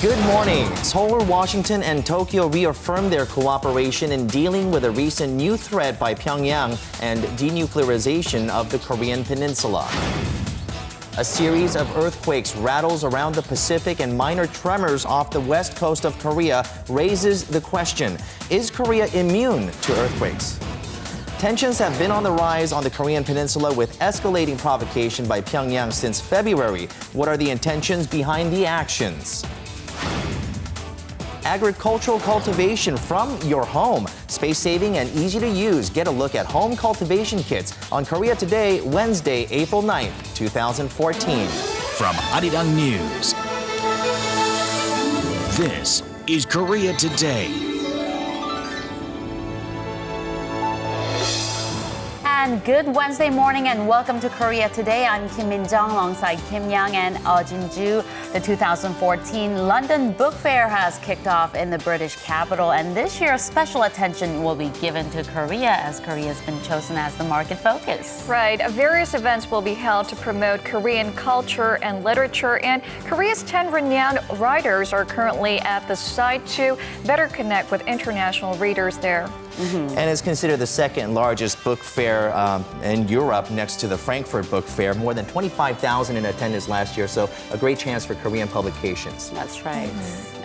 Good morning. Seoul, Washington, and Tokyo reaffirmed their cooperation in dealing with a recent new threat by Pyongyang and denuclearization of the Korean peninsula. A series of earthquakes rattles around the Pacific and minor tremors off the west coast of Korea raises the question, is Korea immune to earthquakes? Tensions have been on the rise on the Korean peninsula with escalating provocation by Pyongyang since February. What are the intentions behind the actions? Agricultural cultivation from your home. Space-saving and easy to use. Get a look at home cultivation kits on Korea Today, Wednesday, April 9th, 2014. From Arirang News, this is Korea Today. And good Wednesday morning and welcome to Korea Today. I'm Kim Min-jung alongside Kim Young and Jin-ju. The 2014 London Book Fair has kicked off in the British capital, and this year special attention will be given to Korea as Korea has been chosen as the market focus. Right. Various events will be held to promote Korean culture and literature, and Korea's 10 renowned writers are currently at the site to better connect with international readers there. And it's considered the second largest book fair in Europe next to the Frankfurt Book Fair. More than 25,000 in attendance last year, so a great chance for Korean publications. That's right.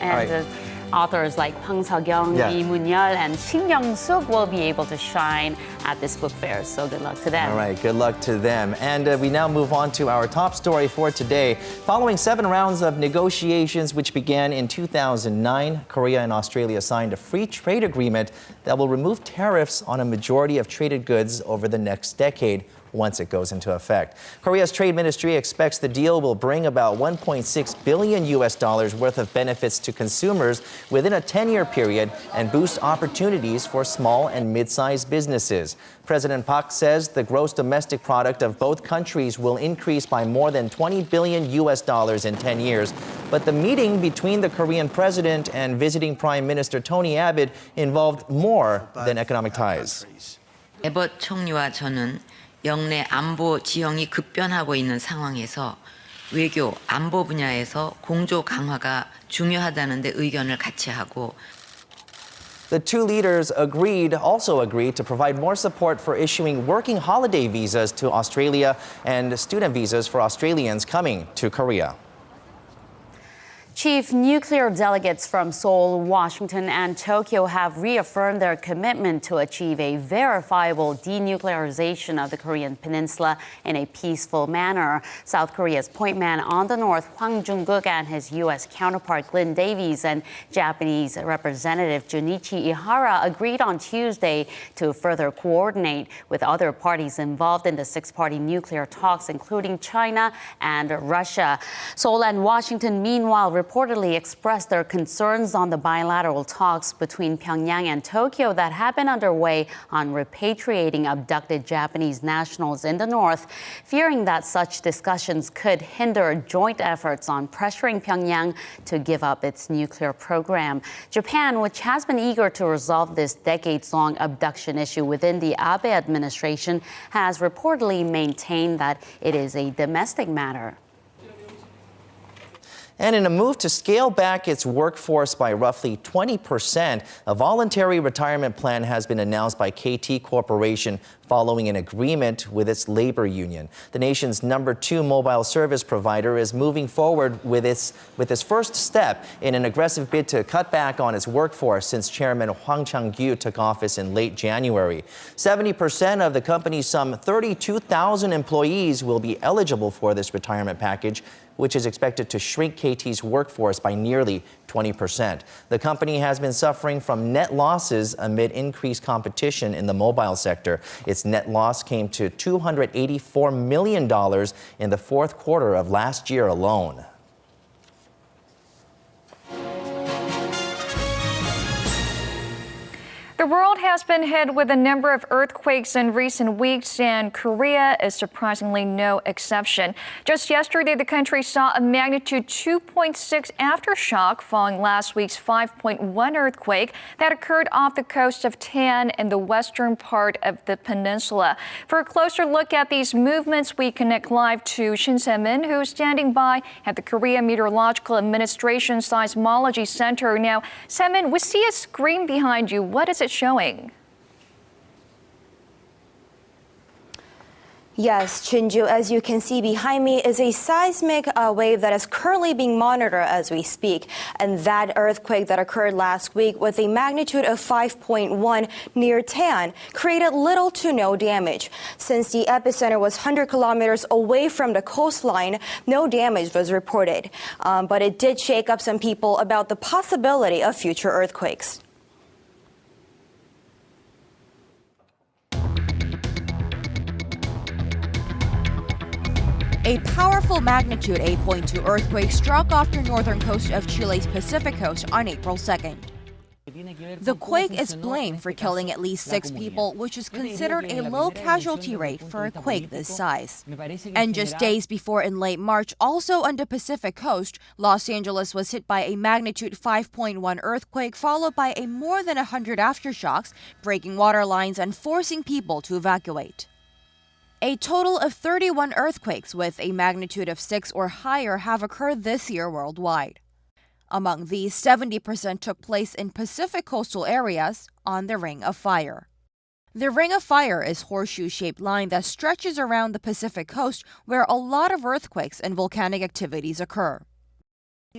And authors like Hwang Seok-young, Lee Moon-yeol, and Shin Young-suk will be able to shine at this book fair, so good luck to them. All right, good luck to them. And we now move on to our top story for today. Following 7 rounds of negotiations which began in 2009, Korea and Australia signed a free trade agreement that will remove tariffs on a majority of traded goods over the next decade once it goes into effect. Korea's trade ministry expects the deal will bring about $1.6 billion worth of benefits to consumers within a 10-year period and boost opportunities for small and mid-sized businesses. President Park says the gross domestic product of both countries will increase by more than $20 billion in 10 years. But the meeting between the Korean president and visiting Prime Minister Tony Abbott involved more than economic ties. 에벗 총리와 저는 영내 안보 지형이 급변하고 있는 상황에서 외교, 안보 분야에서 공조 강화가 중요하다는 데 의견을 같이 하고 The two leaders also agreed to provide more support for issuing working holiday visas to Australia and student visas for Australians coming to Korea. Chief nuclear delegates from Seoul, Washington, and Tokyo have reaffirmed their commitment to achieve a verifiable denuclearization of the Korean peninsula in a peaceful manner. South Korea's point man on the north, Hwang Jung-guk, and his U.S. counterpart Glenn Davies and Japanese Representative Junichi Ihara agreed on Tuesday to further coordinate with other parties involved in the 6-party nuclear talks, including China and Russia. Seoul and Washington, meanwhile, reportedly expressed their concerns on the bilateral talks between Pyongyang and Tokyo that have been underway on repatriating abducted Japanese nationals in the north, fearing that such discussions could hinder joint efforts on pressuring Pyongyang to give up its nuclear program. Japan, which has been eager to resolve this decades-long abduction issue within the Abe administration, has reportedly maintained that it is a domestic matter. And in a move to scale back its workforce by roughly 20%, a voluntary retirement plan has been announced by KT Corporation following an agreement with its labor union. The nation's #2 mobile service provider is moving forward with its first step in an aggressive bid to cut back on its workforce since Chairman Hwang Chang-gyu took office in late January. 70% of the company's some 32,000 employees will be eligible for this retirement package, which is expected to shrink KT's workforce by nearly 20%. The company has been suffering from net losses amid increased competition in the mobile sector. Its net loss came to $284 million in the fourth quarter of last year alone. The The world has been hit with a number of earthquakes in recent weeks, and Korea is surprisingly no exception. Just yesterday, the country saw a magnitude 2.6 aftershock following last week's 5.1 earthquake that occurred off the coast of Tan in the western part of the peninsula. For a closer look at these movements, we connect live to Shin Se-min, who's standing by at the Korea Meteorological Administration Seismology Center. Now, Se-min, we see a screen behind you. What is it showing? Yes, Chinju, as you can see behind me is a seismic wave that is currently being monitored as we speak. And that earthquake that occurred last week with a magnitude of 5.1 near Tan created little to no damage. Since the epicenter was 100 kilometers away from the coastline, no damage was reported. But it did shake up some people about the possibility of future earthquakes. A powerful magnitude 8.2 earthquake struck off the northern coast of Chile's Pacific coast on April 2nd. The quake is blamed for killing at least 6 people, which is considered a low casualty rate for a quake this size. And just days before, in late March, also on the Pacific coast, Los Angeles was hit by a magnitude 5.1 earthquake, followed by a more than 100 aftershocks, breaking water lines and forcing people to evacuate. A total of 31 earthquakes with a magnitude of 6 or higher have occurred this year worldwide. Among these, 70% took place in Pacific coastal areas on the Ring of Fire. The Ring of Fire is a horseshoe-shaped line that stretches around the Pacific coast where a lot of earthquakes and volcanic activities occur.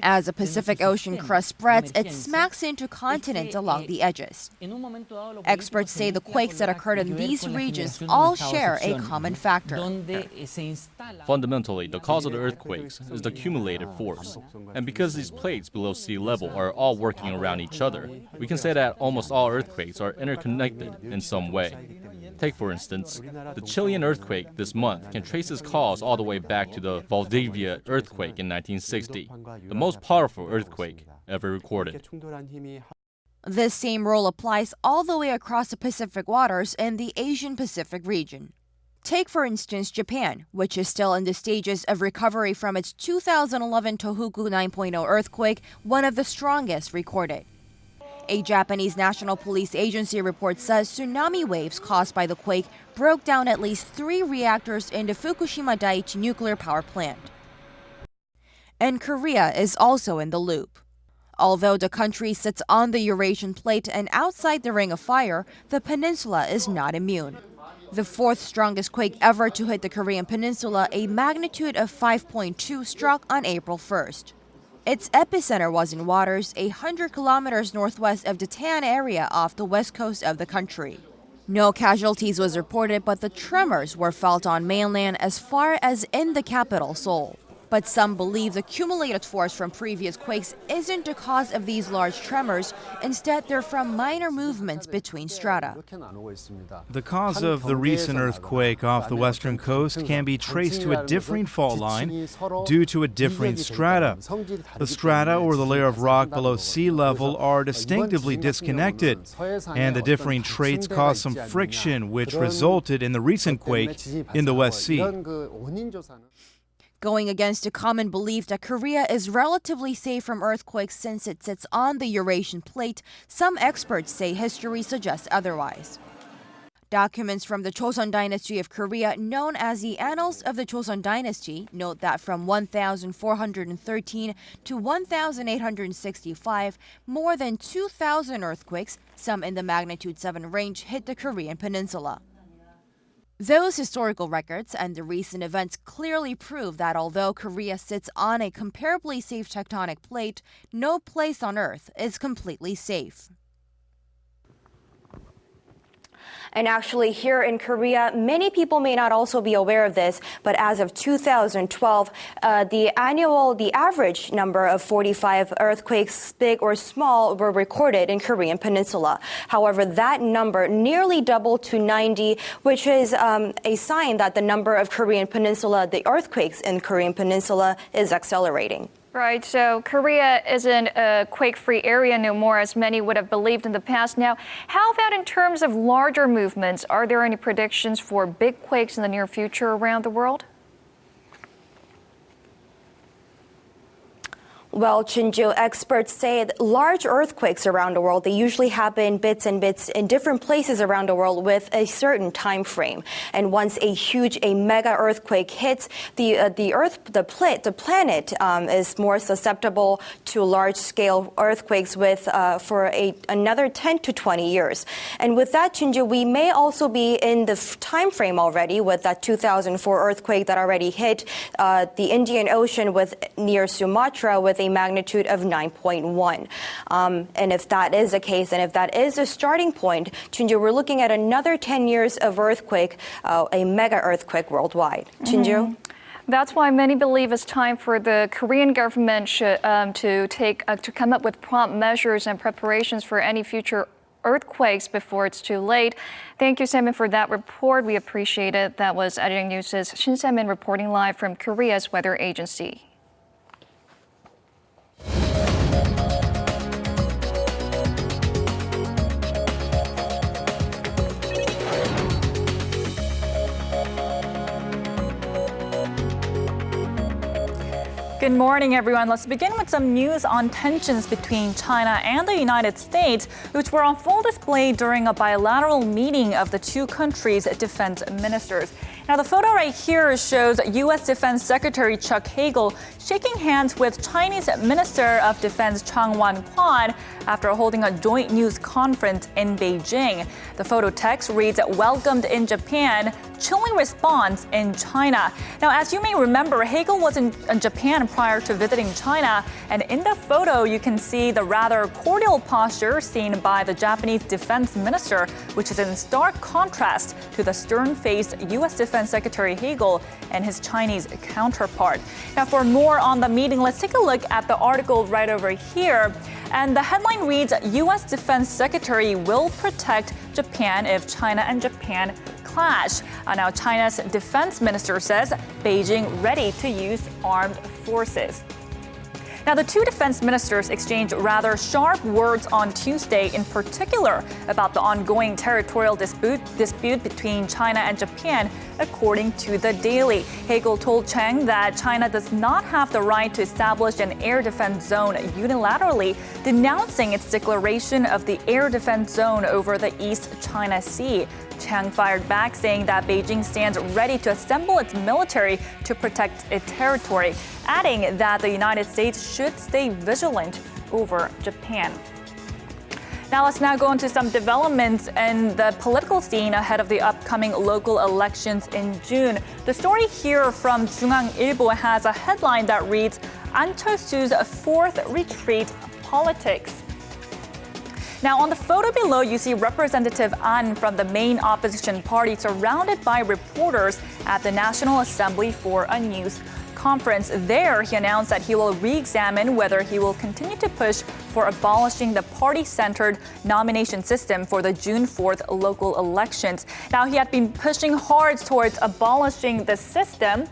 As the Pacific Ocean crust spreads, it smacks into continents along the edges. Experts say the quakes that occurred in these regions all share a common factor. Fundamentally, the cause of the earthquakes is the accumulated force. And because these plates below sea level are all working around each other, we can say that almost all earthquakes are interconnected in some way. Take, for instance, the Chilean earthquake this month can trace its cause all the way back to the Valdivia earthquake in 1960, the most powerful earthquake ever recorded. This same rule applies all the way across the Pacific waters in the Asian-Pacific region. Take, for instance, Japan, which is still in the stages of recovery from its 2011 Tohoku 9.0 earthquake, one of the strongest recorded. A Japanese National Police Agency report says tsunami waves caused by the quake broke down at least 3 reactors in the Fukushima Daiichi nuclear power plant. And Korea is also in the loop. Although the country sits on the Eurasian plate and outside the Ring of Fire, the peninsula is not immune. The 4th strongest quake ever to hit the Korean peninsula, a magnitude of 5.2, struck on April 1st. Its epicenter was in waters 100 kilometers northwest of the Tan area off the west coast of the country. No casualties was reported, but the tremors were felt on mainland as far as in the capital, Seoul. But some believe the accumulated force from previous quakes isn't the cause of these large tremors. Instead, they're from minor movements between strata. The cause of the recent earthquake off the western coast can be traced to a differing fault line due to a differing strata. The strata, or the layer of rock below sea level, are distinctively disconnected, and the differing traits caused some friction, which resulted in the recent quake in the West Sea. Going against a common belief that Korea is relatively safe from earthquakes since it sits on the Eurasian plate, some experts say history suggests otherwise. Documents from the Joseon dynasty of Korea, known as the Annals of the Joseon dynasty, note that from 1413 to 1865, more than 2,000 earthquakes, some in the magnitude 7 range, hit the Korean peninsula. Those historical records and the recent events clearly prove that although Korea sits on a comparably safe tectonic plate, no place on Earth is completely safe. And actually here in Korea, many people may not also be aware of this, but as of 2012, the average number of 45 earthquakes, big or small, were recorded in Korean peninsula. However, that number nearly doubled to 90, which is a sign that the number of the earthquakes in Korean peninsula is accelerating. Right, so Korea isn't a quake-free area no more, as many would have believed in the past. Now, how about in terms of larger movements? Are there any predictions for big quakes in the near future around the world? Well, Chin-joo, experts say that large earthquakes around the world, they usually happen bits and bits in different places around the world with a certain time frame. And once a mega earthquake hits, the planet is more susceptible to large-scale earthquakes for another 10 to 20 years. And with that, Chin-joo, we may also be in the time frame already with that 2004 earthquake that already hit the Indian Ocean near Sumatra with a magnitude of 9.1. And if that is the case, and if that is a starting point, Chin-joo, we're looking at another 10 years of earthquake, a mega earthquake worldwide. Chin-joo? That's why many believe it's time for the Korean government to come up with prompt measures and preparations for any future earthquakes before it's too late. Thank you, Semin, for that report. We appreciate it. That was Arirang News' Shin Semin reporting live from Korea's weather agency. Good morning, everyone. Let's begin with some news on tensions between China and the United States, which were on full display during a bilateral meeting of the two countries' defense ministers. Now, the photo right here shows U.S. Defense Secretary Chuck Hagel shaking hands with Chinese Minister of Defense Chang Wan-kwon after holding a joint news conference in Beijing. The photo text reads, "Welcomed in Japan, chilling response in China." Now, as you may remember, Hagel was in Japan prior to visiting China, and in the photo you can see the rather cordial posture seen by the Japanese defense minister, which is in stark contrast to the stern-faced U.S. Defense Secretary Hagel and his Chinese counterpart. Now, for more on the meeting, let's take a look at the article right over here. And the headline reads, U.S. Defense Secretary will protect Japan if China and Japan clash. Now, China's defense minister says Beijing ready to use armed forces. Now, the two defense ministers exchanged rather sharp words on Tuesday, in particular about the ongoing territorial dispute between China and Japan, according to the Daily. Hagel told Chang that China does not have the right to establish an air defense zone unilaterally, denouncing its declaration of the air defense zone over the East China Sea. Chang fired back, saying that Beijing stands ready to assemble its military to protect its territory, adding that the United States should stay vigilant over Japan. Now let's go into some developments in the political scene ahead of the upcoming local elections in June. The story here from 중앙일보 has a headline that reads, 안철수's fourth retreat politics. Now, on the photo below, you see Representative An from the main opposition party surrounded by reporters at the National Assembly for a news conference. There, he announced that he will re-examine whether he will continue to push for abolishing the party-centered nomination system for the June 4th local elections. Now, he had been pushing hard towards abolishing the system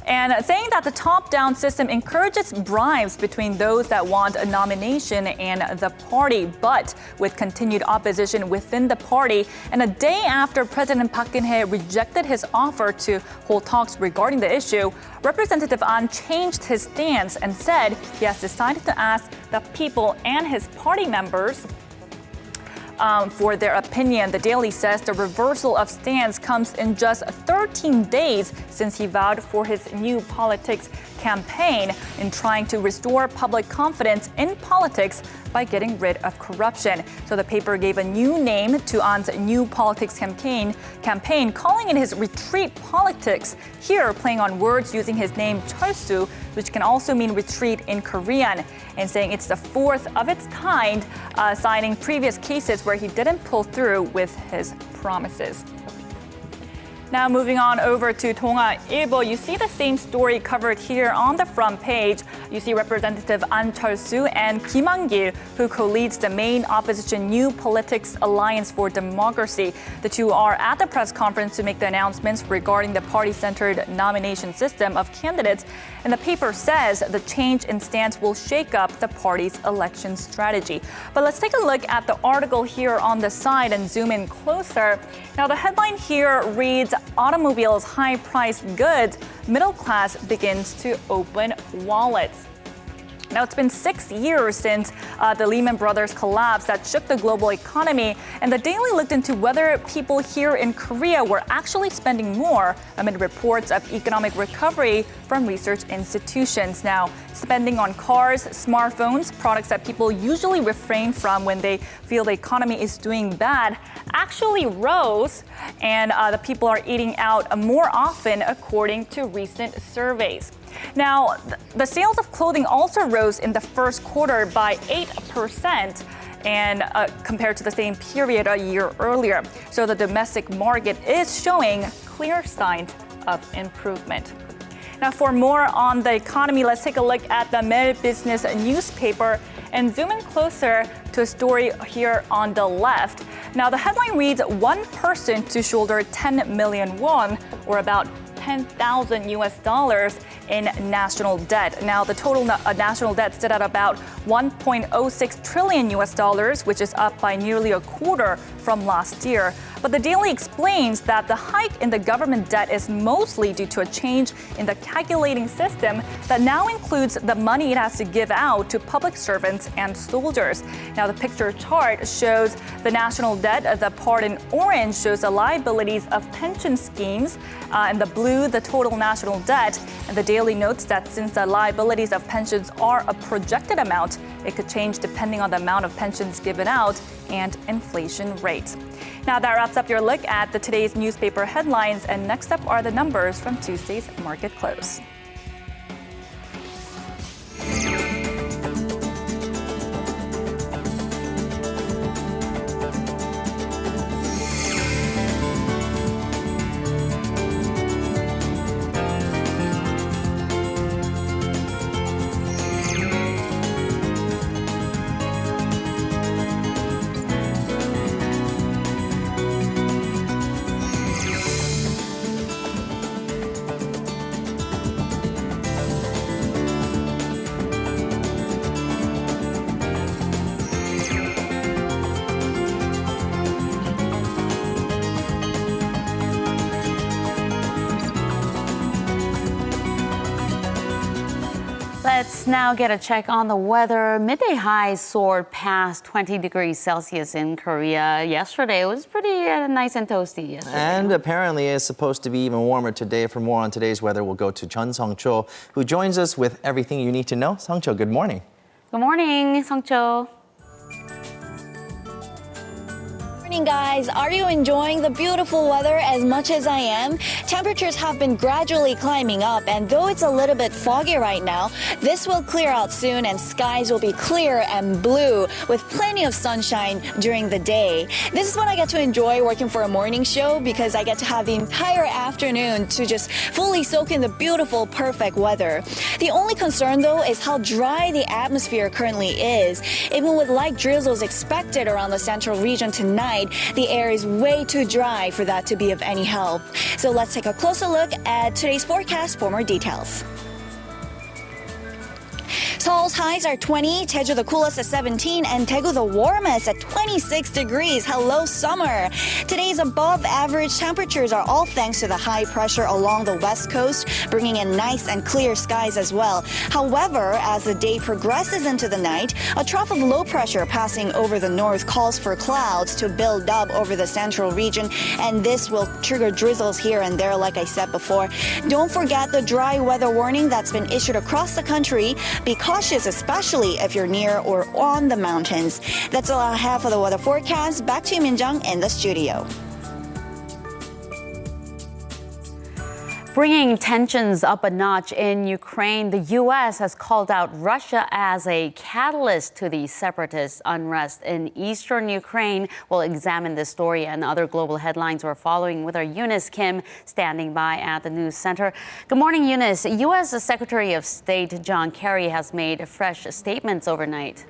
and saying that the top-down system encourages bribes between those that want a nomination and the party. But with continued opposition within the party, and a day after President Park Geun-hye rejected his offer to hold talks regarding the issue, Representative An changed his stance and said he has decided to ask the people and his party members for their opinion. The Daily says the reversal of stance comes in just 13 days since he vowed for his new politics campaign in trying to restore public confidence in politics by getting rid of corruption. So the paper gave a new name to An's new politics campaign, calling it his retreat politics, here playing on words using his name 철수, which can also mean retreat in Korean, and saying it's the fourth of its kind, citing previous cases where he didn't pull through with his promises. Now moving on over to Donga Ilbo, you see the same story covered here on the front page. You see Representative An Chol-soo and Kim Ang-gil, who co-leads the main opposition New Politics Alliance for Democracy. The two are at the press conference to make the announcements regarding the party-centered nomination system of candidates. And the paper says the change in stance will shake up the party's election strategy. But let's take a look at the article here on the side and zoom in closer. Now the headline here reads, automobiles high-priced goods, middle class begins to open wallets. Now, it's been 6 years since the Lehman Brothers collapse that shook the global economy, and the Daily looked into whether people here in Korea were actually spending more amid reports of economic recovery from research institutions. Now, spending on cars, smartphones, products that people usually refrain from when they feel the economy is doing bad, actually rose, and the people are eating out more often, according to recent surveys. Now, the sales of clothing also rose in the first quarter by 8%. And compared to the same period a year earlier. So the domestic market is showing clear signs of improvement. Now, for more on the economy, let's take a look at the Mail Business newspaper and zoom in closer to a story here on the left. Now, the headline reads, one person to shoulder 10 million won, or about $10,000 US in national debt. Now, the total national debt stood at about 1.06 trillion US, which is up by nearly a quarter from last year. But the Daily explains that the hike in the government debt is mostly due to a change in the calculating system that now includes the money it has to give out to public servants and soldiers. Now, the picture chart shows the national debt. The part in orange shows the liabilities of pension schemes, and the blue, the total national debt. And the Daily notes that since the liabilities of pensions are a projected amount, it could change depending on the amount of pensions given out and inflation rates. Now that wraps up your look at today's newspaper headlines, and next up are the numbers from Tuesday's market close. Let's now get a check on the weather. Midday highs soared past 20 degrees Celsius in Korea yesterday. It was pretty nice and toasty yesterday. And apparently it's supposed to be even warmer today. For more on today's weather, we'll go to Chun Sung-cho, who joins us with everything you need to know. Sung-cho, good morning. Good morning, Sung-cho. Morning, guys. Are you enjoying the beautiful weather as much as I am? Temperatures have been gradually climbing up, and though it's a little bit foggy right now, this will clear out soon and skies will be clear and blue with plenty of sunshine during the day. This is when I get to enjoy working for a morning show because I get to have the entire afternoon to just fully soak in the beautiful, perfect weather. The only concern, though, is how dry the atmosphere currently is. Even with light drizzles expected around the central region tonight, the air is way too dry for that to be of any help. So let's take a closer look at today's forecast for more details. Seoul's highs are 20, Jeju the coolest at 17, and Daegu the warmest at 26 degrees. Hello, summer. Today's above average temperatures are all thanks to the high pressure along the west coast, bringing in nice and clear skies as well. However, as the day progresses into the night, a trough of low pressure passing over the north calls for clouds to build up over the central region, and this will trigger drizzles here and there, like I said before. Don't forget the dry weather warning that's been issued across the country. Be cautious, especially if you're near or on the mountains. That's all I have for the weather forecast. Back to you, Min-jung, in the studio. Bringing tensions up a notch in Ukraine, the U.S. has called out Russia as a catalyst to the separatist unrest in eastern Ukraine. We'll examine this story and other global headlines we're following with our Eunice Kim standing by at the news center. Good morning, Eunice. U.S. Secretary of State John Kerry has made fresh statements overnight.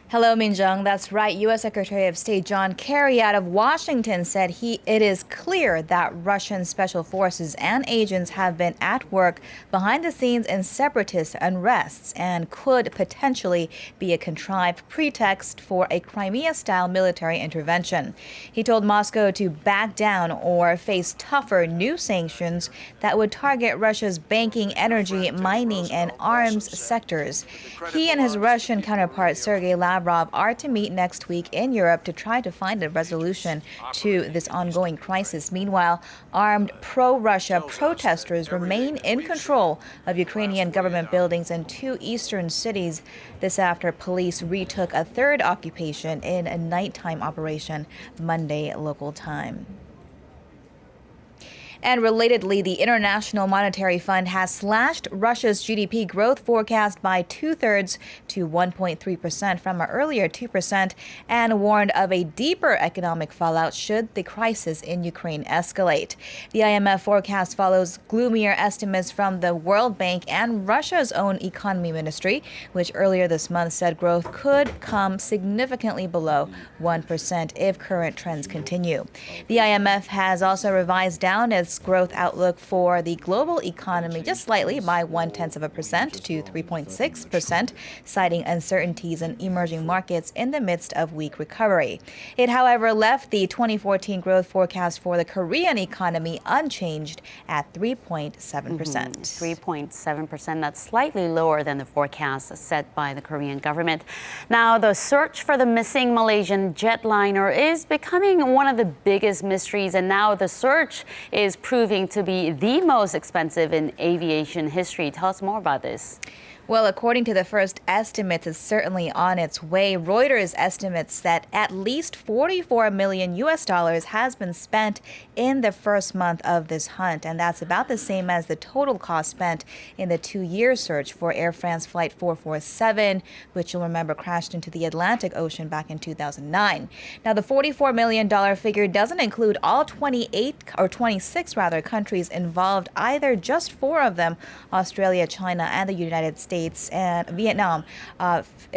Hello, Min-jung. That's right. U.S. Secretary of State John Kerry out of Washington said it is clear that Russian special forces and agents have been at work behind the scenes in separatist unrests and could potentially be a contrived pretext for a Crimea-style military intervention. He told Moscow to back down or face tougher new sanctions that would target Russia's banking, energy, mining, and arms sectors. He and his Russian counterpart, Sergei Lavrov, are to meet next week in Europe to try to find a resolution to this ongoing crisis. Meanwhile, armed pro-Russia protesters remain in control of Ukrainian government buildings in two eastern cities. This after police retook a third occupation in a nighttime operation Monday local time. And relatedly, the International Monetary Fund has slashed Russia's GDP growth forecast by 2/3 to 1.3% from an earlier 2% and warned of a deeper economic fallout should the crisis in Ukraine escalate. The IMF forecast follows gloomier estimates from the World Bank and Russia's own economy ministry, which earlier this month said growth could come significantly below 1% if current trends continue. The IMF has also revised down its growth outlook for the global economy just slightly by 0.1% to 3.6%, citing uncertainties in emerging markets in the midst of weak recovery. It, however, left the 2014 growth forecast for the Korean economy unchanged at 3.7%. 3.7%. That's slightly lower than the forecast set by the Korean government. Now, the search for the missing Malaysian jetliner is becoming one of the biggest mysteries, and now the search is proving to be the most expensive in aviation history. Tell us more about this. Well, according to the first estimates, it's certainly on its way. Reuters estimates that at least $44 million has been spent in the first month of this hunt, and that's about the same as the total cost spent in the 2-year search for Air France Flight 447, which you'll remember crashed into the Atlantic Ocean back in 2009. Now, the $44 million figure doesn't include all 26 countries involved either, just 4 of them, Australia, China, and the United States and Vietnam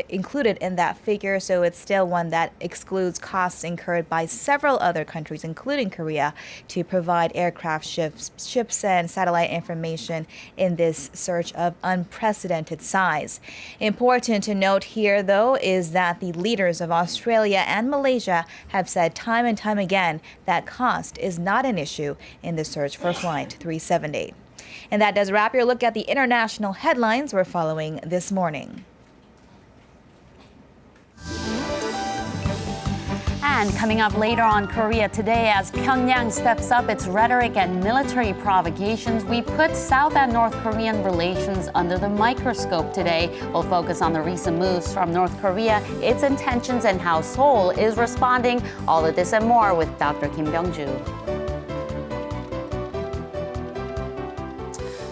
included in that figure, so it's still one that excludes costs incurred by several other countries, including Korea, to provide aircraft, ships and satellite information in this search of unprecedented size. Important to note here, though, is that the leaders of Australia and Malaysia have said time and time again that cost is not an issue in the search for Flight 370. And that does wrap your look at the international headlines we're following this morning. And coming up later on Korea Today, as Pyongyang steps up its rhetoric and military provocations, we put South and North Korean relations under the microscope today. We'll focus on the recent moves from North Korea, its intentions, and how Seoul is responding. All of this and more with Dr. Kim Byoung-joo.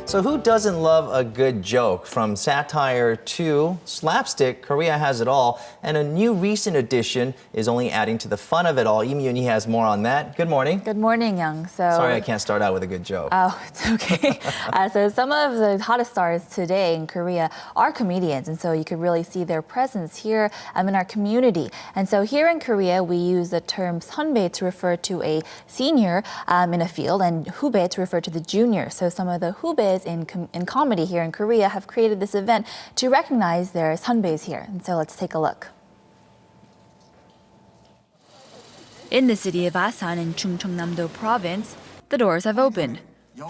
So who doesn't love a good joke? From satire to slapstick, Korea has it all. And a new recent addition is only adding to the fun of it all. Lee Myuni has more on that. Good morning. Good morning, Young. Sorry I can't start out with a good joke. Oh, it's okay. So some of the hottest stars today in Korea are comedians. And so you could really see their presence here in our community. And so here in Korea, we use the term 선배 to refer to a senior in a field and 후배 to refer to the junior. So some of the 후배s in comedy here in Korea have created this event to recognize their 선배s here. And so let's take a look. In the city of Asan in Chungcheongnam-do province, the doors have opened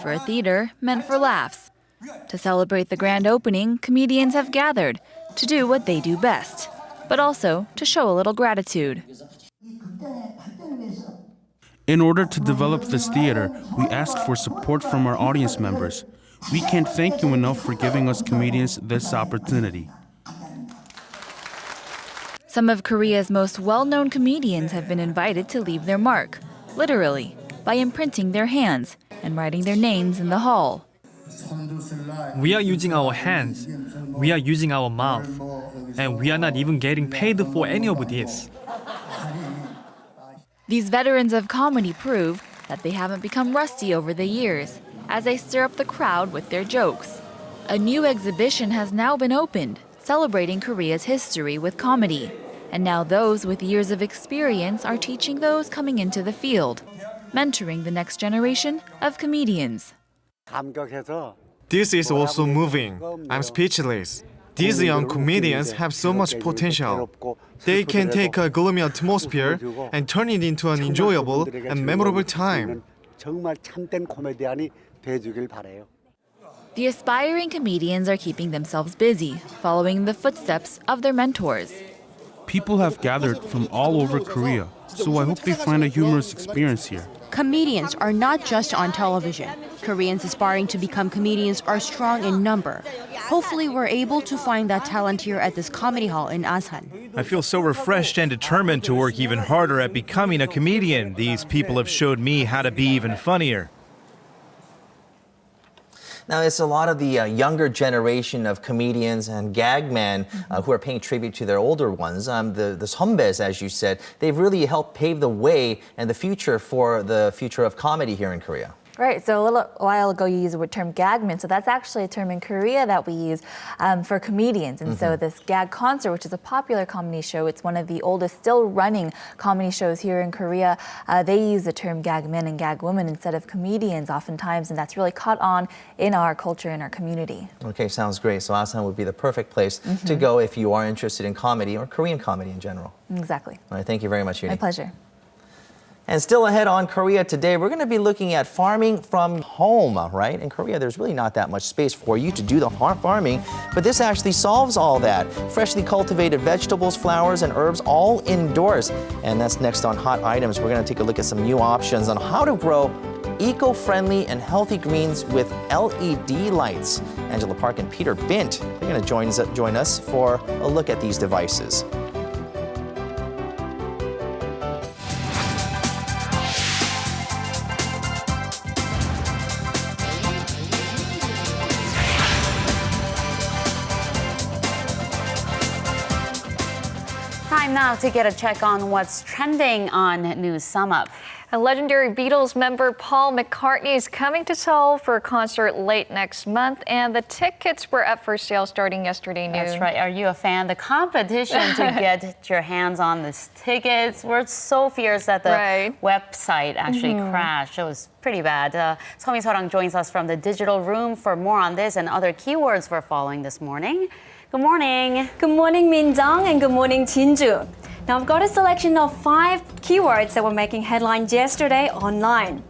for a theater meant for laughs. To celebrate the grand opening, comedians have gathered to do what they do best, but also to show a little gratitude. In order to develop this theater, we asked for support from our audience members. We can't thank you enough for giving us comedians this opportunity. Some of Korea's most well-known comedians have been invited to leave their mark, literally, by imprinting their hands and writing their names in the hall. We are using our hands, we are using our mouth, and we are not even getting paid for any of this. These veterans of comedy prove that they haven't become rusty over the years as they stir up the crowd with their jokes. A new exhibition has now been opened, celebrating Korea's history with comedy. And now those with years of experience are teaching those coming into the field, mentoring the next generation of comedians. This is also moving. I'm speechless. These young comedians have so much potential. They can take a gloomy atmosphere and turn it into an enjoyable and memorable time. The aspiring comedians are keeping themselves busy, following the footsteps of their mentors. People have gathered from all over Korea, so I hope they find a humorous experience here. Comedians are not just on television. Koreans aspiring to become comedians are strong in number. Hopefully, we're able to find that talent here at this comedy hall in Asan. I feel so refreshed and determined to work even harder at becoming a comedian. These people have showed me how to be even funnier. Now, it's a lot of the younger generation of comedians and gag men who are paying tribute to their older ones. The 선배s, as you said, they've really helped pave the way and the future for the future of comedy here in Korea. Right, so a little while ago you used the term gagman, so that's actually a term in Korea that we use for comedians. And so this gag concert, which is a popular comedy show, it's one of the oldest still running comedy shows here in Korea. They use the term gagman and gagwoman instead of comedians oftentimes, and that's really caught on in our culture, in our community. Okay, sounds great. So Asan would be the perfect place to go if you are interested in comedy or Korean comedy in general. Exactly. All right, thank you very much, Yuni. My pleasure. And still ahead on Korea Today, we're going to be looking at farming from home, right? In Korea, there's really not that much space for you to do the farming, but this actually solves all that. Freshly cultivated vegetables, flowers, and herbs all indoors. And that's next on Hot Items. We're going to take a look at some new options on how to grow eco-friendly and healthy greens with LED lights. Angela Park and Peter Bint are going to join us for a look at these devices. Time now to get a check on what's trending on News Sum Up. A legendary Beatles member Paul McCartney is coming to Seoul for a concert late next month, and the tickets were up for sale starting yesterday noon. That's right. Are you a fan? The competition to get your hands on these tickets were so fierce that the website actually crashed. It was pretty bad. Seomi Seorang joins us from the digital room for more on this and other keywords we're following this morning. Good morning. Good morning, Min-jung, and good morning, Jinju. Now, I've got a selection of 5 keywords that were making headlines yesterday online.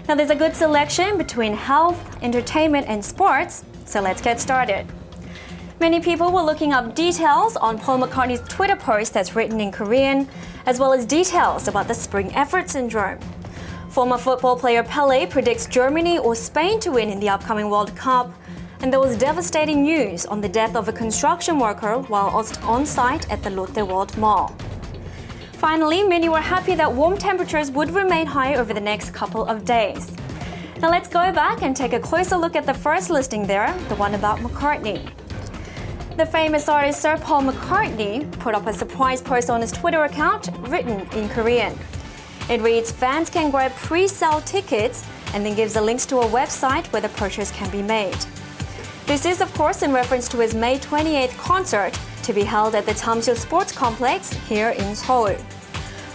Now, there's a good selection between health, entertainment, and sports, so let's get started. Many people were looking up details on Paul McCartney's Twitter post that's written in Korean, as well as details about the spring effort syndrome. Former football player Pelé predicts Germany or Spain to win in the upcoming World Cup, and there was devastating news on the death of a construction worker while on site at the Lotte World Mall. Finally, many were happy that warm temperatures would remain high over the next couple of days. Now let's go back and take a closer look at the first listing there, the one about McCartney. The famous artist Sir Paul McCartney put up a surprise post on his Twitter account written in Korean. It reads, "Fans can grab pre-sale tickets," and then gives the links to a website where the purchase can be made. This is, of course, in reference to his May 28th concert to be held at the Tamsil Sports Complex here in Seoul.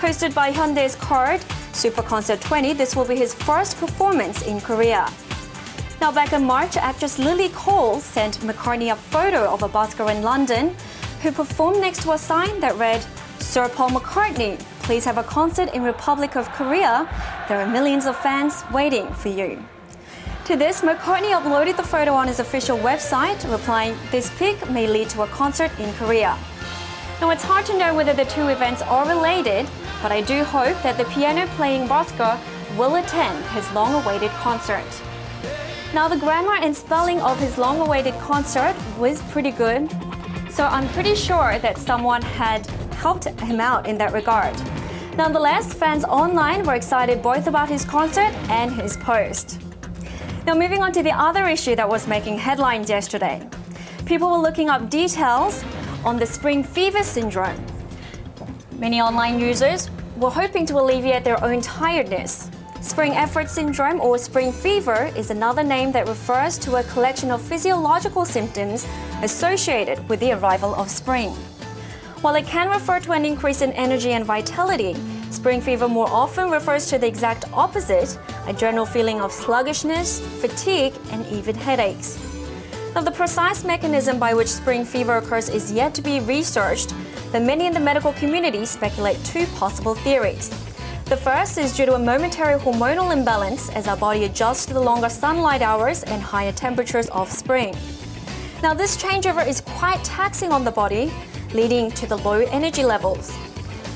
Hosted by Hyundai's Card Super Concert 20, this will be his first performance in Korea. Now, back in March, actress Lily Cole sent McCartney a photo of a busker in London who performed next to a sign that read, "Sir Paul McCartney, please have a concert in Republic of Korea. There are millions of fans waiting for you." To this, McCartney uploaded the photo on his official website, replying, "This pic may lead to a concert in Korea." Now, it's hard to know whether the two events are related, but I do hope that the piano-playing busker will attend his long-awaited concert. Now, the grammar and spelling of his long-awaited concert was pretty good, so I'm pretty sure that someone had helped him out in that regard. Nonetheless, fans online were excited both about his concert and his post. Now moving on to the other issue that was making headlines yesterday. People were looking up details on the spring fever syndrome. Many online users were hoping to alleviate their own tiredness. Spring effort syndrome or spring fever is another name that refers to a collection of physiological symptoms associated with the arrival of spring. While it can refer to an increase in energy and vitality, spring fever more often refers to the exact opposite, a general feeling of sluggishness, fatigue, and even headaches. Now, the precise mechanism by which spring fever occurs is yet to be researched, but many in the medical community speculate two possible theories. The first is due to a momentary hormonal imbalance as our body adjusts to the longer sunlight hours and higher temperatures of spring. Now, this changeover is quite taxing on the body, leading to the low energy levels.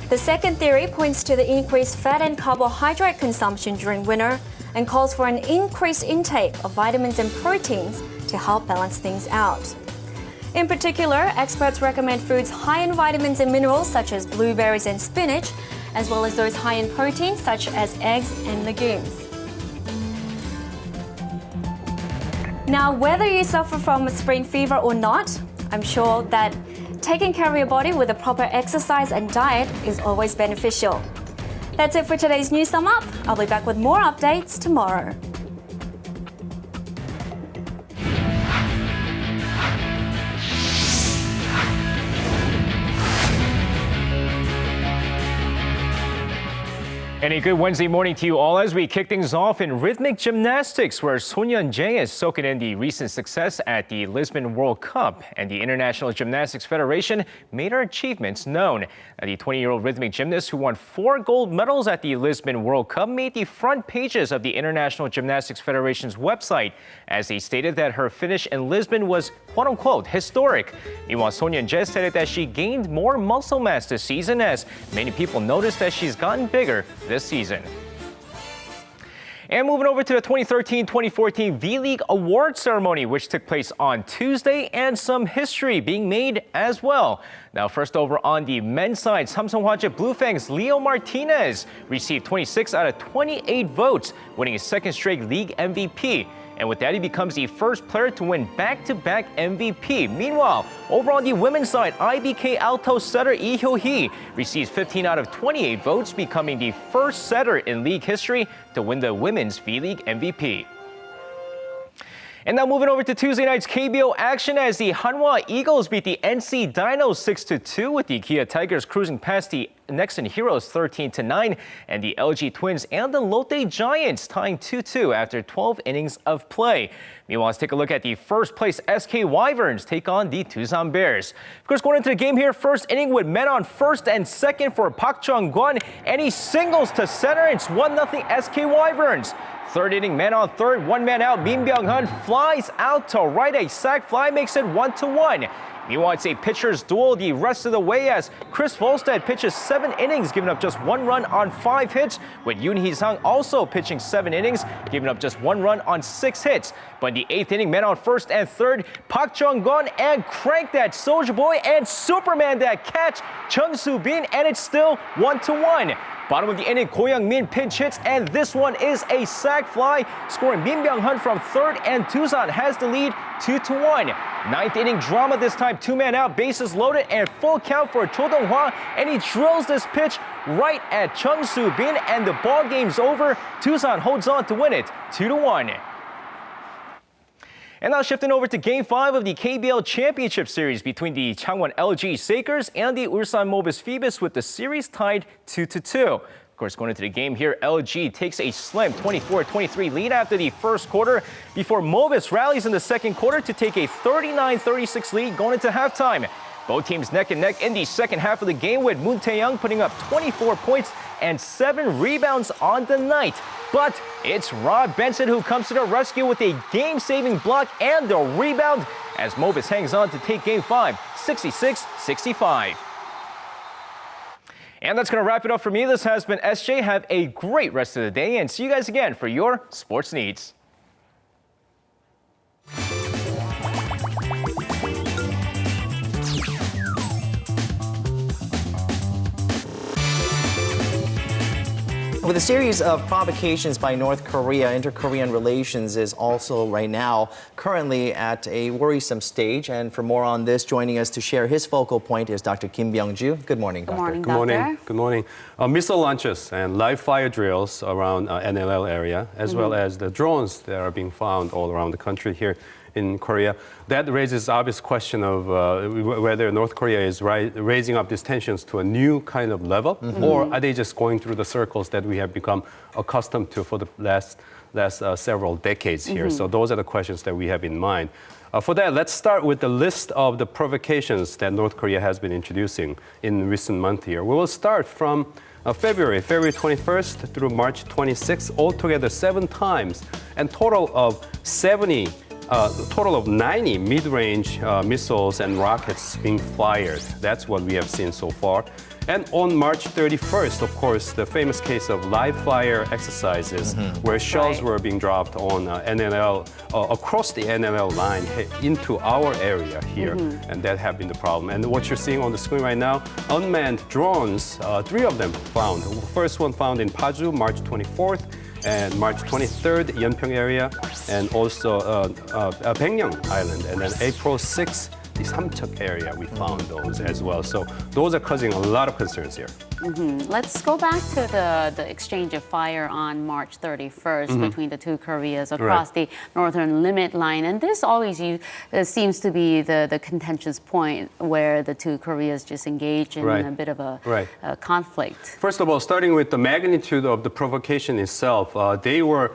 The second theory points to the increased fat and carbohydrate consumption during winter and calls for an increased intake of vitamins and proteins to help balance things out. In particular, experts recommend foods high in vitamins and minerals such as blueberries and spinach, as well as those high in protein such as eggs and legumes. Now, whether you suffer from spring fever or not, I'm sure that taking care of your body with a proper exercise and diet is always beneficial. That's it for today's News Sum Up. I'll be back with more updates tomorrow. And a good Wednesday morning to you all as we kick things off in rhythmic gymnastics, where Son Yeon-jae is soaking in the recent success at the Lisbon World Cup, and the International Gymnastics Federation made her achievements known. The 20-year-old rhythmic gymnast who won 4 gold medals at the Lisbon World Cup made the front pages of the International Gymnastics Federation's website as they stated that her finish in Lisbon was quote-unquote historic. Meanwhile, Son Yeon-jae stated that she gained more muscle mass this season as many people noticed that she's gotten bigger this season. And moving over to the 2013-2014 V-League Award ceremony, which took place on Tuesday, and some history being made as well. Now, first over on the men's side, Samsung Hwajae Blue Fangs' Leo Martinez received 26 out of 28 votes, winning his second straight league MVP. And with that, he becomes the first player to win back-to-back MVP. Meanwhile, over on the women's side, IBK Alto setter Lee Hyo-hee receives 15 out of 28 votes, becoming the first setter in league history to win the Women's V-League MVP. And now moving over to Tuesday night's KBO action as the Hanwha Eagles beat the NC Dinos 6-2 with the Kia Tigers cruising past the Nexon Heroes 13-9 and the LG Twins and the Lotte Giants tying 2-2 after 12 innings of play. Meanwhile, let's take a look at the first place SK Wyverns take on the Tucson Bears. Of course, going into the game here, first inning with men on first and second for Park Chung-kwon, and he singles to center. It's 1-0 SK Wyverns. Third inning, man on third, one man out. Min Byung-hun flies out to right. A sac fly makes it 1-1. Meanwhile, it's a pitcher's duel the rest of the way as Chris Volstead pitches 7 innings, giving up just 1 run on 5 hits, with Yoon Hee-sang also pitching 7 innings, giving up just 1 run on 6 hits. But in the 8th inning, men on first and third, Park Chung-kwon and crank that Soulja Boy and Superman that catch Chung Soo-bin, and it's still 1-1. Bottom of the inning, Ko Young-min pinch hits, and this one is a sac fly, scoring Min Byung-hun from third, and Tucson has the lead 2-1. 9th inning drama this time, 2-man out, bases loaded, and full count for Cho Dong-hwa, and he drills this pitch right at Chung Soo-bin, and the ball game's over. Tucson holds on to win it 2-1. And now shifting over to Game 5 of the KBL Championship Series between the Changwon LG Sakers and the Ulsan Mobis Phoebus, with the series tied 2-2. Of course, going into the game here, LG takes a slim 24-23 lead after the first quarter before Mobis rallies in the second quarter to take a 39-36 lead going into halftime. Both teams neck and neck in the second half of the game, with Moon Tae-young putting up 24 points and 7 rebounds on the night. But it's Rod Benson who comes to the rescue with a game-saving block and a rebound as Mobis hangs on to take Game 5, 66-65. And that's going to wrap it up for me. This has been SJ. Have a great rest of the day, and see you guys again for your sports needs. With a series of provocations by North Korea, inter-Korean relations is also right now currently at a worrisome stage. And for more on this, joining us to share his focal point is Dr. Kim Byoung-joo. Good morning, Doctor. Good morning, Good morning. Missile launches and live fire drills around NLL area, as well as the drones that are being found all around the country here in Korea. That raises obvious question of whether North Korea is raising up these tensions to a new kind of level, or are they just going through the circles that we have become accustomed to for the last several decades here. So those are the questions that we have in mind. For that, let's start with the list of the provocations that North Korea has been introducing in recent months here. We will start from February 21st through March 26th, altogether 7 times, and total of 90 mid-range missiles and rockets being fired. That's what we have seen so far. And on March 31st, of course, the famous case of live fire exercises where shells were being dropped on NLL, across the NLL line into our area here. And that have been the problem. And what you're seeing on the screen right now, unmanned drones, 3 of them found. The first one found in Paju, March 24th. And March 23rd, Yeonpyeong area, and also Pyongyang Island. And then April 6th, the Samcheok area, we found those as well. So those are causing a lot of concerns here. Let's go back to the exchange of fire on March 31st between the two Koreas across the northern limit line. And this always seems to be the contentious point where the two Koreas just engage in a bit of a conflict. First of all, starting with the magnitude of the provocation itself, they were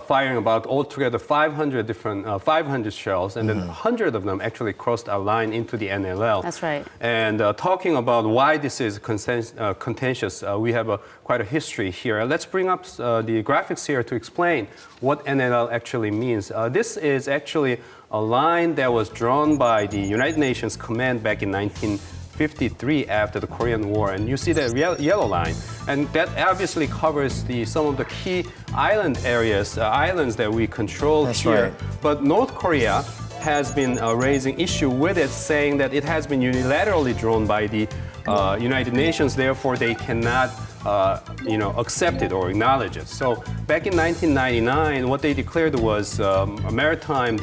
firing about altogether 500 shells, and then 100 of them actually crossed our line into the NLL. That's right. And talking about why this is contentious, we have quite a history here. Let's bring up the graphics here to explain what NLL actually means. This is actually a line that was drawn by the United Nations Command back in 1953 after the Korean War, and you see the yellow line, and that obviously covers some of the key island areas, islands that we control here. But North Korea has been raising issue with it, saying that it has been unilaterally drawn by the United Nations, therefore they cannot accept it or acknowledge it. So back in 1999, what they declared was a maritime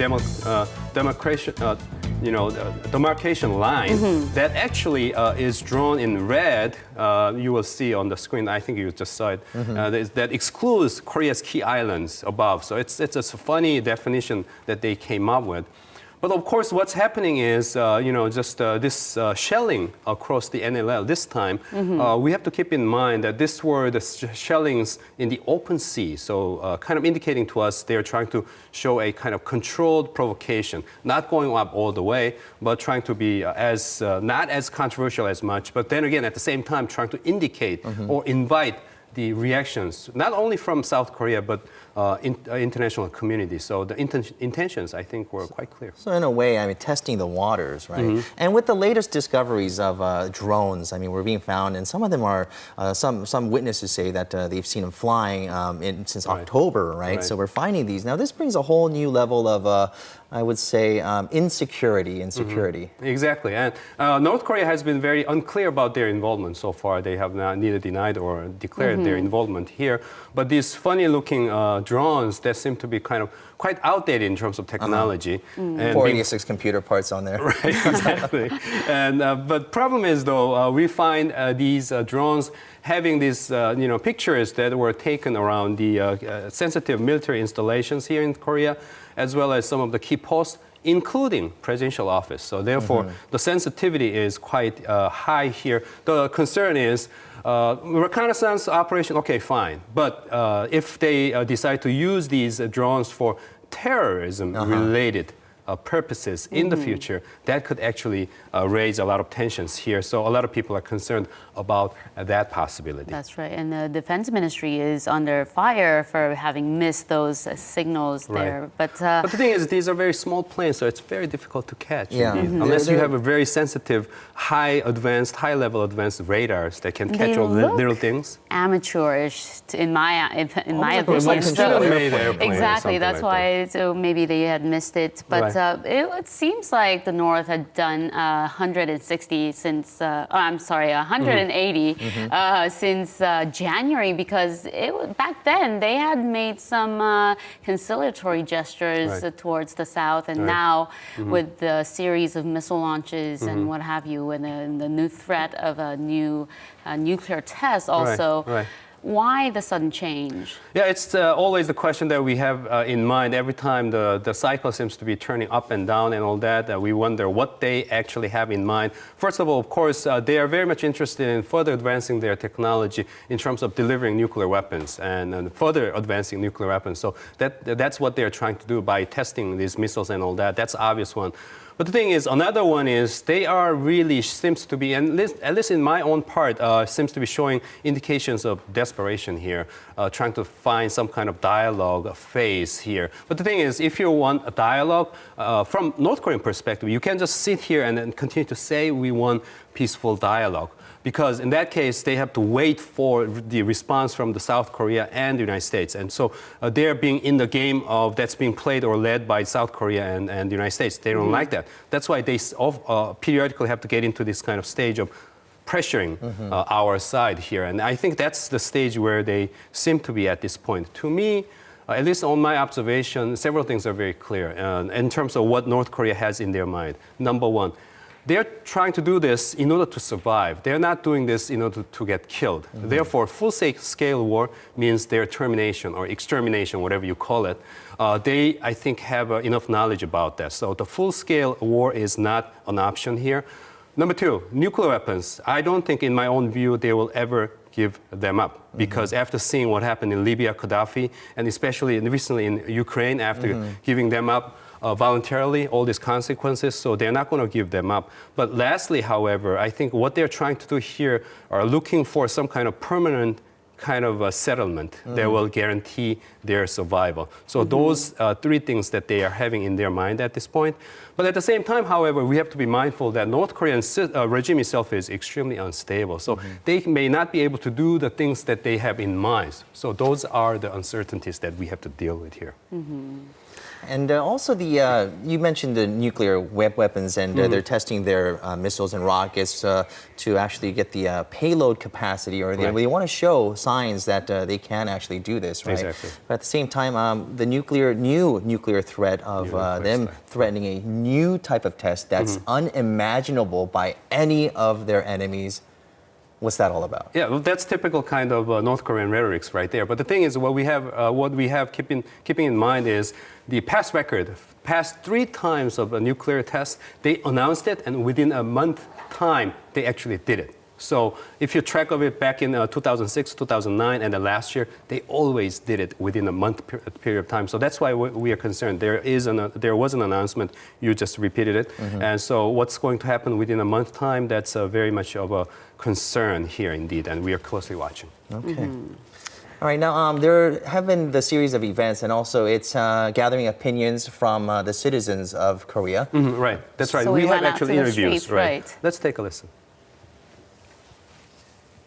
demarcation line that actually is drawn in red. You will see on the screen, I think you just saw it, that excludes Korea's key islands above. So it's a funny definition that they came up with. But of course, what's happening is, this shelling across the NLL this time, we have to keep in mind that these were the shellings in the open sea. So kind of indicating to us they're trying to show a kind of controlled provocation, not going up all the way, but trying to be not as controversial as much, but then again, at the same time, trying to indicate or invite the reactions, not only from South Korea, but international community. So the intentions, I think, were quite clear. So in a way, I mean, testing the waters, right? And with the latest discoveries of drones, I mean, we're being found, and some of them are, some witnesses say that they've seen them flying since October, right? So we're finding these. Now, this brings a whole new level of, I would say, insecurity. Exactly. And North Korea has been very unclear about their involvement so far. They have not neither denied or declared their involvement here. But these funny-looking drones that seem to be kind of quite outdated in terms of technology. And 486 computer parts on there. Right, exactly. And but problem is, though, we find these drones having these pictures that were taken around the sensitive military installations here in Korea, as well as some of the key posts, including presidential office. So therefore, the sensitivity is quite high here. The concern is reconnaissance operation, okay, fine. But if they decide to use these drones for terrorism-related purposes in the future, that could actually raise a lot of tensions here. So a lot of people are concerned about that possibility. That's right. And the Defense Ministry is under fire for having missed those signals there. But the thing is, these are very small planes, so it's very difficult to catch. Yeah. Unless you have a very sensitive, high-level advanced radars that can catch all little things. Amateurish, in my opinion. Like Exactly. That's why. So maybe they had missed it. But it seems like the North had done 160 since, 180 since January, because back then they had made some conciliatory gestures towards the South, and now with the series of missile launches and what have you, and the new threat of a new nuclear test also. Why the sudden change? Yeah, it's always the question that we have in mind every time the cycle seems to be turning up and down and all that. We wonder what they actually have in mind. First of all, of course, they are very much interested in further advancing their technology in terms of delivering nuclear weapons and further advancing nuclear weapons. So that's what they're trying to do by testing these missiles and all that. That's the obvious one. But the thing is, another one is they are really seems to be, and at least in my own part, seems to be showing indications of desperation here, trying to find some kind of dialogue phase here. But the thing is, if you want a dialogue from North Korean perspective, you can just sit here and then continue to say we want peaceful dialogue. Because in that case, they have to wait for the response from the South Korea and the United States. And so they're being in the game of that's being played or led by South Korea and the United States. They don't like that. That's why they periodically have to get into this kind of stage of pressuring our side here. And I think that's the stage where they seem to be at this point. To me, at least on my observation, several things are very clear in terms of what North Korea has in their mind. Number one, they're trying to do this in order to survive. They're not doing this in order to get killed. Therefore, full-scale war means their termination or extermination, whatever you call it. They, I think, have enough knowledge about that. So the full-scale war is not an option here. Number two, nuclear weapons. I don't think, in my own view, they will ever give them up. Because after seeing what happened in Libya, Gaddafi, and especially recently in Ukraine, after giving them up, voluntarily, all these consequences, so they're not going to give them up. But lastly, however, I think what they're trying to do here are looking for some kind of permanent kind of a settlement that will guarantee their survival. So those three things that they are having in their mind at this point. But at the same time, however, we have to be mindful that North Korean regime itself is extremely unstable. So they may not be able to do the things that they have in mind. So those are the uncertainties that we have to deal with here. And also you mentioned the nuclear weapons, and they're testing their missiles and rockets to actually get the payload capacity, or they want to show signs that they can actually do this, right? Exactly. But at the same time, the new nuclear threat of them threatening a new type of test that's unimaginable by any of their enemies. What's that all about? Yeah, well, that's typical kind of North Korean rhetorics right there. But the thing is, what we have keeping in mind is the past record. Past 3 times of a nuclear test, they announced it, and within a month time, they actually did it. So if you track of it back in 2006, 2009, and then last year, they always did it within a month period of time. So that's why we are concerned. There was an announcement. You just repeated it. And so what's going to happen within a month time, that's very much of a concern here indeed, and we are closely watching. Okay. All right, now there have been the series of events, and also it's gathering opinions from the citizens of Korea. Right, that's right. So we have went out actually to the interviews. streets, right. Let's take a listen.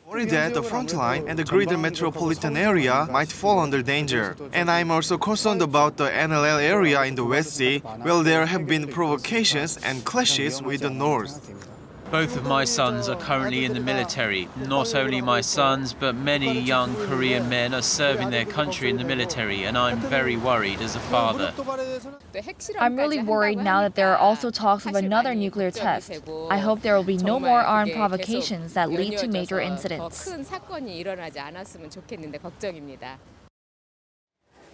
Worried that the front line and the greater metropolitan area might fall under danger. And I'm also concerned about the NLL area in the West Sea, where there have been provocations and clashes with the North. Both of my sons are currently in the military. Not only my sons, but many young Korean men are serving their country in the military, and I'm very worried as a father. I'm really worried now that there are also talks of another nuclear test. I hope there will be no more armed provocations that lead to major incidents.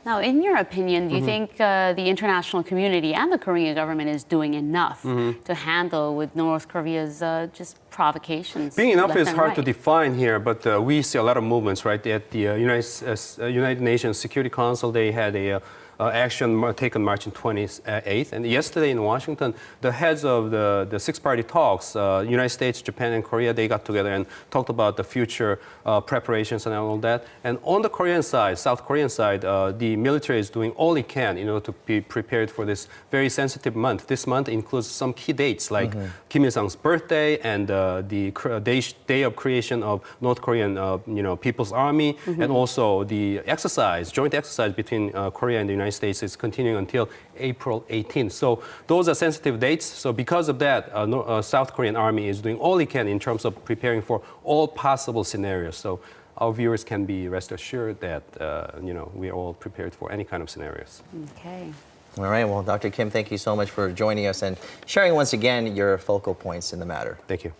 Now, in your opinion, do you think the international community and the Korean government is doing enough to handle with North Korea's just provocations? Being enough left is and hard right? to define here, but we see a lot of movements, right? At the United Nations Security Council, they had a action taken March 28th. And yesterday in Washington, the heads of the 6-party talks, United States, Japan, and Korea, they got together and talked about the future preparations and all that. And on the Korean side, South Korean side, the military is doing all it can in order to be prepared for this very sensitive month. This month includes some key dates like Kim Il-sung's birthday and the day of creation of North Korean People's Army, and also the joint exercise between Korea and the United United States is continuing until April 18th. So those are sensitive dates. So because of that, South Korean Army is doing all it can in terms of preparing for all possible scenarios. So our viewers can be rest assured that we're all prepared for any kind of scenarios. Okay. All right, well, Dr. Kim, thank you so much for joining us and sharing once again your focal points in the matter. Thank you.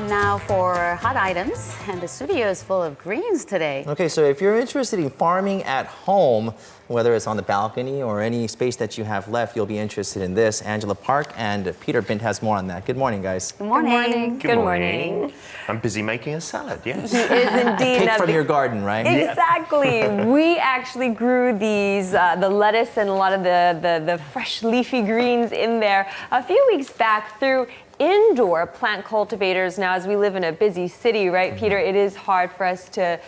Now for hot items, and the studio is full of greens today. Okay, so if you're interested in farming at home, whether it's on the balcony or any space that you have left, you'll be interested in this. Angela, Park and Peter Bint has more on that. Good morning, guys. Good morning. Good morning. I'm busy making a salad, yes. He is indeed. Cake from your garden, right? Exactly. We actually grew these, the lettuce and a lot of the fresh leafy greens in there a few weeks back through indoor plant cultivators. Now, as we live in a busy city, right, Peter, it is hard for us to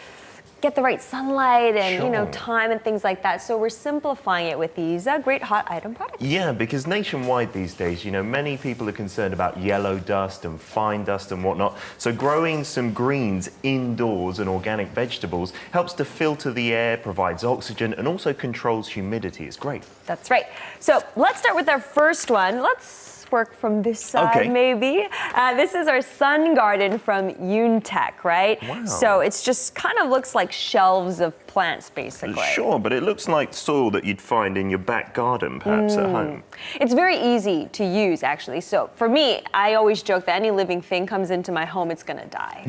get the right sunlight and time and things like that. So we're simplifying it with these great hot item products. Yeah, because nationwide these days, many people are concerned about yellow dust and fine dust and whatnot. So growing some greens indoors and organic vegetables helps to filter the air, provides oxygen, and also controls humidity. It's great. That's right. So let's start with our first one. Let's work from this side, maybe. This is our sun garden from Yuntech, right? Wow. So it's just kind of looks like shelves of plants, basically. Sure, but it looks like soil that you'd find in your back garden, perhaps at home. It's very easy to use, actually. So for me, I always joke that any living thing comes into my home, it's gonna die.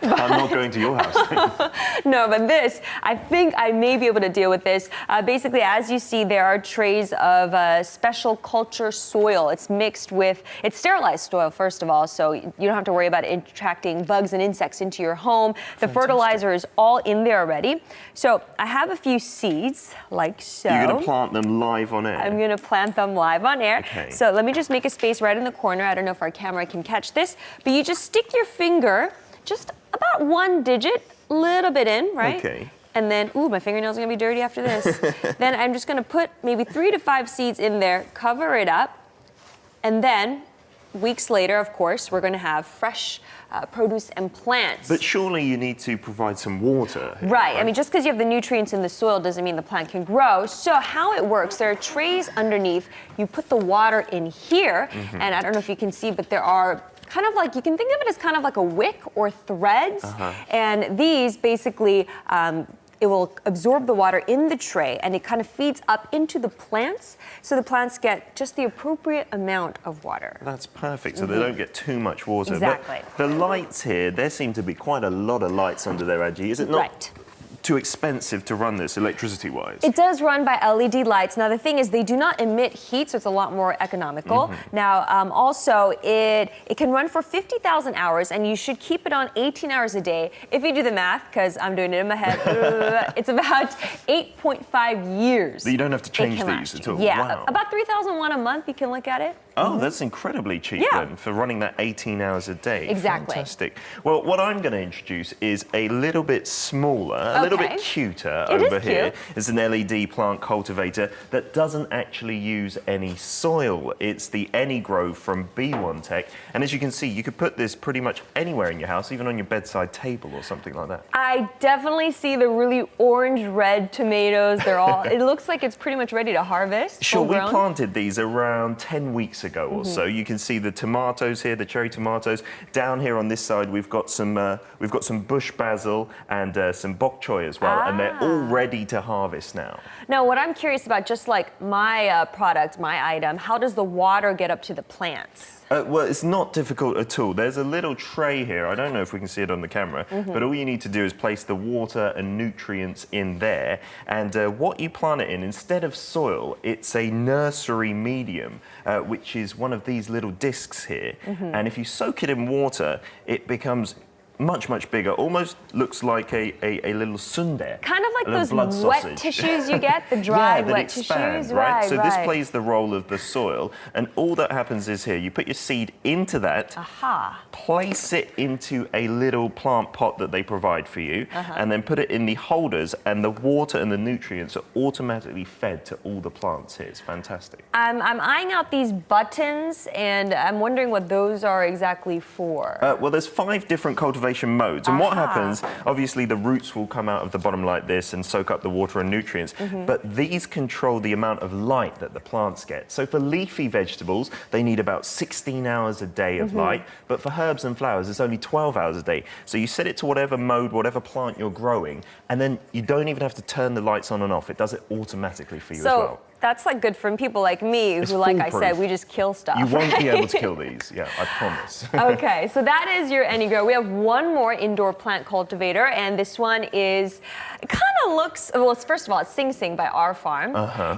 I'm not going to your house. No, but this, I think I may be able to deal with this. Basically, as you see, there are trays of special culture soil. It's mixed with, it's sterilized soil, first of all, so you don't have to worry about attracting bugs and insects into your home. The fertilizer is all in there already. So I have a few seeds, like so. You're going to plant them live on air? I'm going to plant them live on air. Okay. So let me just make a space right in the corner. I don't know if our camera can catch this, but you just stick your finger just about one digit, little bit in, right? Okay. And then, ooh, my fingernails are going to be dirty after this. Then I'm just going to put maybe 3 to 5 seeds in there, cover it up, and then weeks later, of course, we're going to have fresh produce and plants. But surely you need to provide some water. Right. I mean, just because you have the nutrients in the soil doesn't mean the plant can grow. So how it works, there are trays underneath. You put the water in here, and I don't know if you can see, but there are kind of like, you can think of it as kind of like a wick or threads. And these basically, it will absorb the water in the tray and it kind of feeds up into the plants, so the plants get just the appropriate amount of water. That's perfect, so they don't get too much water. Exactly. But the lights here, there seem to be quite a lot of lights under there, Angie. Is it not too expensive to run this electricity-wise? It does run by LED lights. Now the thing is, they do not emit heat, so it's a lot more economical. Now also it can run for 50,000 hours, and you should keep it on 18 hours a day. If you do the math, because I'm doing it in my head, it's about 8.5 years. But you don't have to change these at all? Yeah, Wow. about 3,001 a month, you can look at it. Oh, that's incredibly cheap then for running that 18 hours a day. Exactly. Fantastic. Well, what I'm going to introduce is a little bit smaller, a little bit cuter over here. It's an LED plant cultivator that doesn't actually use any soil. It's the AnyGrow from B1Tech. And as you can see, you could put this pretty much anywhere in your house, even on your bedside table or something like that. I definitely see the really orange-red tomatoes. They're all, it looks like it's pretty much ready to harvest. Sure, we planted these around 10 weeks ago or so. You can see the tomatoes here, the cherry tomatoes. Down here on this side, we've got some bush basil and some bok choy as well, and they're all ready to harvest now. Now, what I'm curious about, just like my product, my item, how does the water get up to the plants? Well, it's not difficult at all. There's a little tray here. I don't know if we can see it on the camera, but all you need to do is place the water and nutrients in there. And what you plant it in, instead of soil, it's a nursery medium, which is one of these little discs here. And if you soak it in water, it becomes much, much bigger. Almost looks like a little sundae. Kind of like those those wet tissues you get, the dried wet tissues. Right? So this plays the role of the soil, and all that happens is here, you put your seed into that, place it into a little plant pot that they provide for you, and then put it in the holders, and the water and the nutrients are automatically fed to all the plants here. It's fantastic. I'm eyeing out these buttons, and I'm wondering what those are exactly for. Well, there's 5 different cultivation modes, and what happens, obviously the roots will come out of the bottom like this and soak up the water and nutrients, but these control the amount of light that the plants get. So for leafy vegetables, they need about 16 hours a day of light, but for herbs and flowers, it's only 12 hours a day. So you set it to whatever mode, whatever plant you're growing, and then you don't even have to turn the lights on and off. It does it automatically for you as well. That's like good for people like me who, like I said, we just kill stuff. You won't be able to kill these, yeah, I promise. Okay, so that is your N.Korea. We have one more indoor plant cultivator, and this one is, it kind of looks, well, first of all, it's Sing Sing by our farm.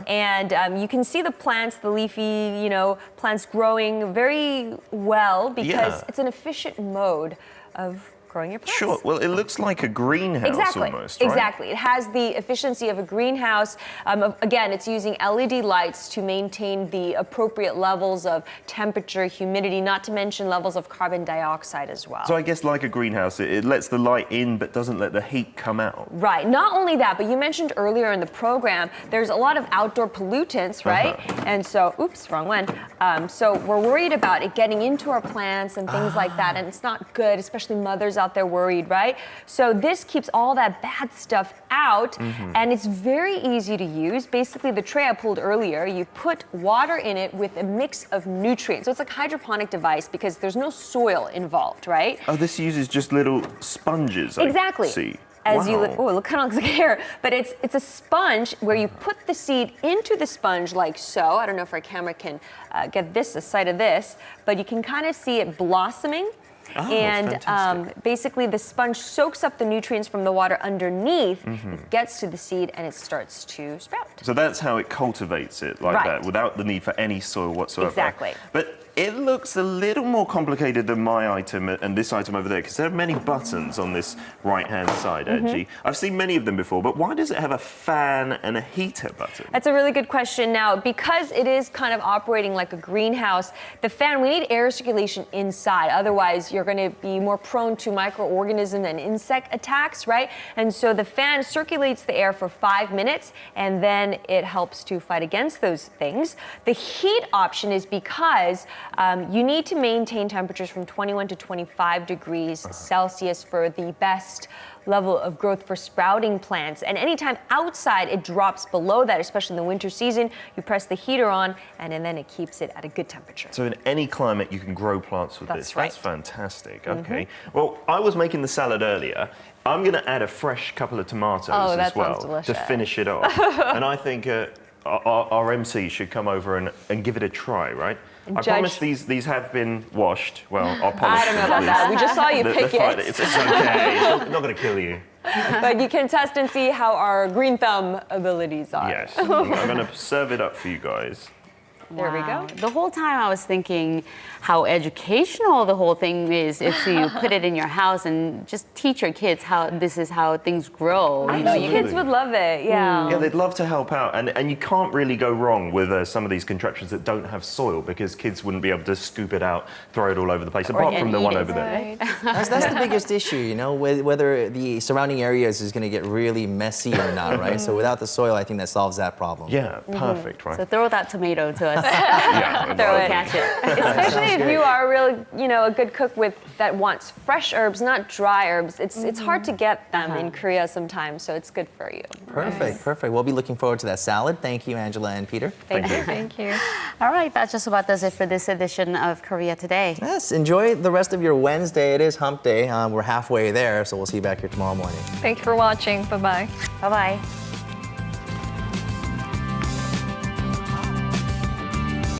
And you can see the plants, the leafy, plants growing very well because it's an efficient mode of growing your plants. Sure. Well, it looks like a greenhouse almost, right? Exactly. It has the efficiency of a greenhouse. Again, it's using LED lights to maintain the appropriate levels of temperature, humidity, not to mention levels of carbon dioxide as well. So I guess like a greenhouse, it lets the light in but doesn't let the heat come out. Right. Not only that, but you mentioned earlier in the program, there's a lot of outdoor pollutants, right? And so, oops, wrong one. So we're worried about it getting into our plants and things like that, and it's not good, especially mothers out there worried, right? So this keeps all that bad stuff out, and it's very easy to use. Basically, the tray I pulled earlier, you put water in it with a mix of nutrients. So it's like a hydroponic device because there's no soil involved, right? Oh, this uses just little sponges, exactly. I see. As you look, it kind of looks like hair, but it's a sponge where you put the seed into the sponge like so. I don't know if our camera can get a sight of this, but you can kind of see it blossoming. And basically the sponge soaks up the nutrients from the water underneath, it gets to the seed, and it starts to sprout. So that's how it cultivates it like that, without the need for any soil whatsoever. Exactly. But it looks a little more complicated than my item and this item over there, because there are many buttons on this right-hand side, Edgy. I've seen many of them before, but why does it have a fan and a heater button? That's a really good question. Now, because it is kind of operating like a greenhouse, the fan, we need air circulation inside. Otherwise, you're going to be more prone to microorganism and insect attacks, right? And so the fan circulates the air for 5 minutes, and then it helps to fight against those things. The heat option is because you need to maintain temperatures from 21 to 25 degrees Celsius for the best level of growth for sprouting plants. And anytime outside it drops below that, especially in the winter season, you press the heater on and then it keeps it at a good temperature. So in any climate you can grow plants with this. That's right. That's fantastic. Okay. Well, I was making the salad earlier. I'm going to add a fresh couple of tomatoes as well to finish it off. And I think our MC should come over and give it a try, right? I promise these have been washed. Well, I'll polish I don't know about that. We just saw you pick it. It's okay. It's not going to kill you. But you can test and see how our green thumb abilities are. Yes. I'm going to serve it up for you guys. There we go. The whole time I was thinking how educational the whole thing is if you put it in your house and just teach your kids how this is how things grow. I think kids would love it, yeah. Yeah, they'd love to help out. And you can't really go wrong with some of these contraptions that don't have soil because kids wouldn't be able to scoop it out, throw it all over the place, apart from the one over there. That's the biggest issue, whether the surrounding areas is going to get really messy or not, right? So without the soil, I think that solves that problem. Yeah, perfect, right? So throw that tomato to us. Yeah, throw it, catch it. Especially if you are really, a good cook that wants fresh herbs, not dry herbs. It's hard to get them in Korea sometimes, so it's good for you. Perfect, perfect. We'll be looking forward to that salad. Thank you, Angela and Peter. Thank you. Thank you. All right, that just about does it for this edition of Korea Today. Yes, enjoy the rest of your Wednesday. It is hump day. We're halfway there, so we'll see you back here tomorrow morning. Thank you for watching. Bye-bye. Bye-bye.